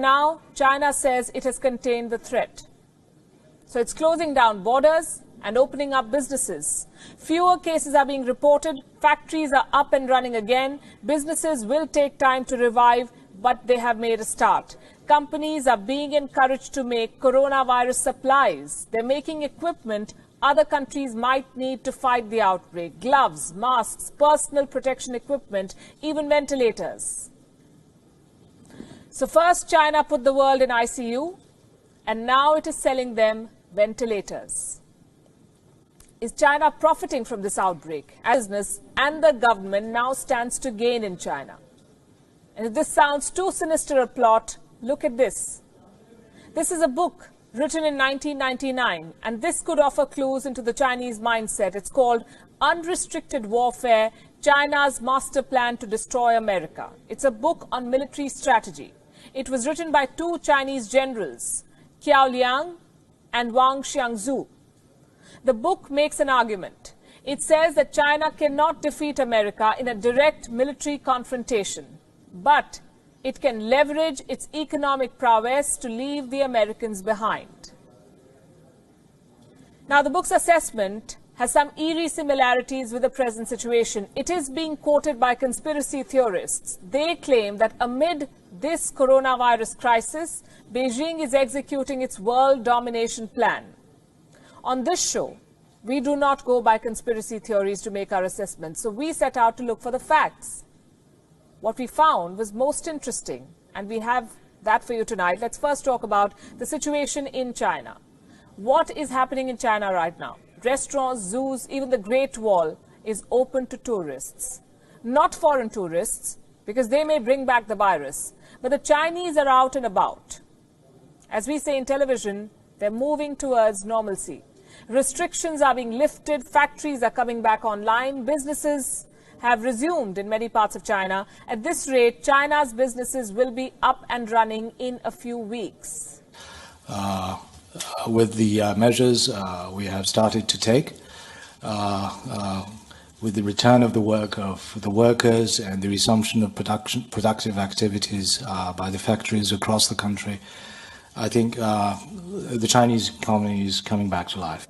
Now, China says it has contained the threat. So it's closing down borders and opening up businesses. Fewer cases are being reported. Factories are up and running again. Businesses will take time to revive, but they have made a start. Companies are being encouraged to make coronavirus supplies. They're making equipment other countries might need to fight the outbreak. Gloves, masks, personal protection equipment, even ventilators. So first China put the world in ICU, and now it is selling them ventilators. Is China profiting from this outbreak? Business and the government now stands to gain in China. And if this sounds too sinister a plot, look at this. This is a book written in 1999, and this could offer clues into the Chinese mindset. It's called Unrestricted Warfare, China's Master Plan to Destroy America. It's a book on military strategy. It was written by two Chinese generals, Qiao Liang and Wang Xiangzu. The book makes an argument. It says that China cannot defeat America in a direct military confrontation, but it can leverage its economic prowess to leave the Americans behind. Now, the book's assessment has some eerie similarities with the present situation. It is being quoted by conspiracy theorists. They claim that amid this coronavirus crisis, Beijing is executing its world domination plan. On this show, we do not go by conspiracy theories to make our assessments, so we set out to look for the facts. What we found was most interesting, and we have that for you tonight. Let's first talk about the situation in China. What is happening in China right now? Restaurants, zoos, even the Great Wall is open to tourists. Not foreign tourists, because they may bring back the virus, but the Chinese are out and about. As we say in television, they're moving towards normalcy. Restrictions are being lifted, factories are coming back online, businesses have resumed in many parts of China. At this rate, China's businesses will be up and running in a few weeks. With the measures we have started to take, with the return of the work of the workers and the resumption of productive activities by the factories across the country, I think the Chinese economy is coming back to life.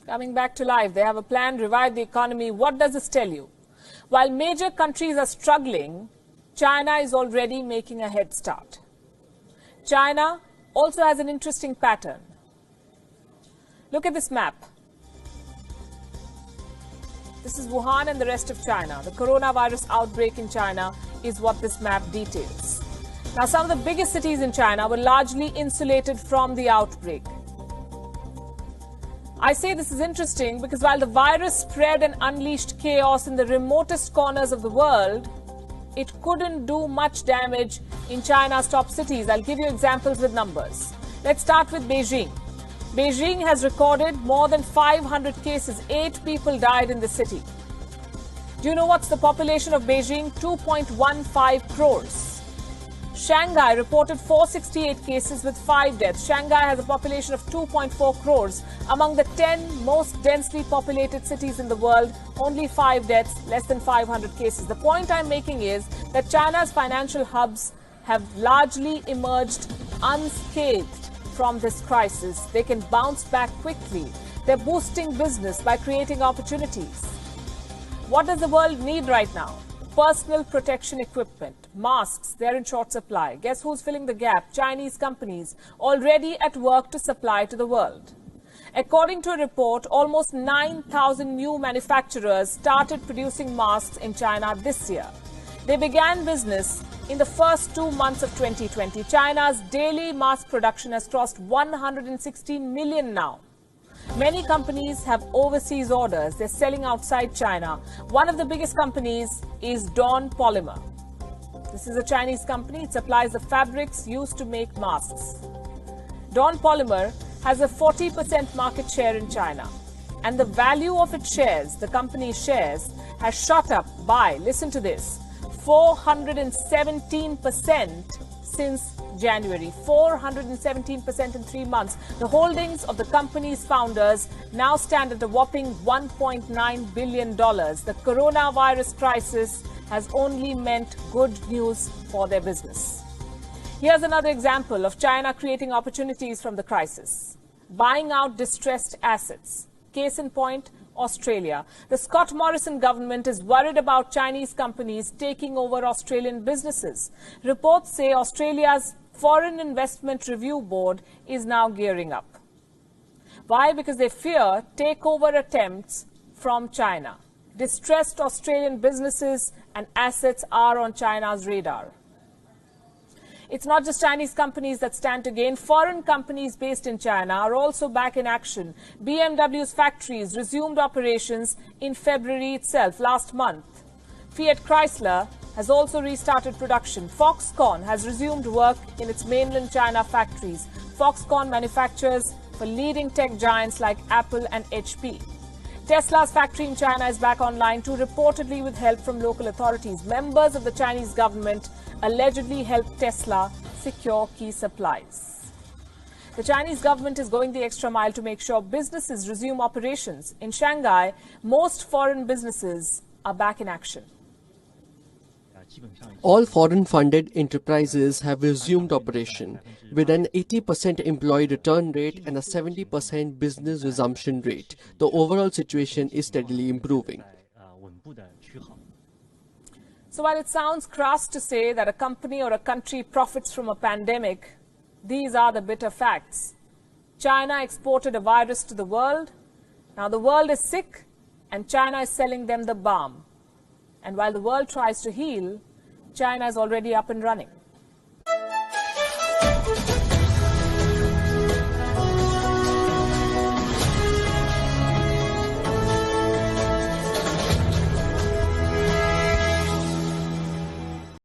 Coming back to life. They have a plan, revive the economy. What does this tell you? While major countries are struggling, China is already making a head start. China also has an interesting pattern. Look at this map. This is Wuhan and the rest of China. The coronavirus outbreak in China is what this map details. Now, some of the biggest cities in China were largely insulated from the outbreak. I say this is interesting because while the virus spread and unleashed chaos in the remotest corners of the world, it couldn't do much damage in China's top cities. I'll give you examples with numbers. Let's start with Beijing. Beijing has recorded more than 500 cases. 8 people died in the city. Do you know what's the population of Beijing? 2.15 crores. Shanghai reported 468 cases with 5 deaths. Shanghai has a population of 2.4 crores. Among the 10 most densely populated cities in the world, only 5 deaths, less than 500 cases. The point I'm making is that China's financial hubs have largely emerged unscathed from this crisis. They can bounce back quickly. They're boosting business by creating opportunities. What does the world need right now? Personal protection equipment, masks, they're in short supply. Guess who's filling the gap? Chinese companies already at work to supply to the world. According to a report, almost 9,000 new manufacturers started producing masks in China this year. They began business in the first 2 months of 2020. China's daily mask production has crossed 116 million now. Many companies have overseas orders. They're selling outside China. One of the biggest companies is Dawn Polymer. This is a Chinese company. It supplies the fabrics used to make masks. Dawn Polymer has a 40% market share in China. And the value of its shares, the company's shares, has shot up by, listen to this, 417% since January. 417% in 3 months. The holdings of the company's founders now stand at a whopping $1.9 billion. The coronavirus crisis has only meant good news for their business. Here's another example of China creating opportunities from the crisis. Buying out distressed assets. Case in point, Australia. The Scott Morrison government is worried about Chinese companies taking over Australian businesses. Reports say Australia's Foreign Investment Review Board is now gearing up. Why? Because they fear takeover attempts from China. Distressed Australian businesses and assets are on China's radar. It's not just Chinese companies that stand to gain. Foreign companies based in China are also back in action. BMW's factories resumed operations in February itself, last month. Fiat Chrysler has also restarted production. Foxconn has resumed work in its mainland China factories. Foxconn manufactures for leading tech giants like Apple and HP. Tesla's factory in China is back online too, reportedly with help from local authorities. Members of the Chinese government allegedly helped Tesla secure key supplies. The Chinese government is going the extra mile to make sure businesses resume operations. In Shanghai, most foreign businesses are back in action. All foreign-funded enterprises have resumed operation, with an 80% employee return rate and a 70% business resumption rate. The overall situation is steadily improving. So while it sounds crass to say that a company or a country profits from a pandemic, these are the bitter facts. China exported a virus to the world. Now the world is sick and China is selling them the balm. And while the world tries to heal, China is already up and running.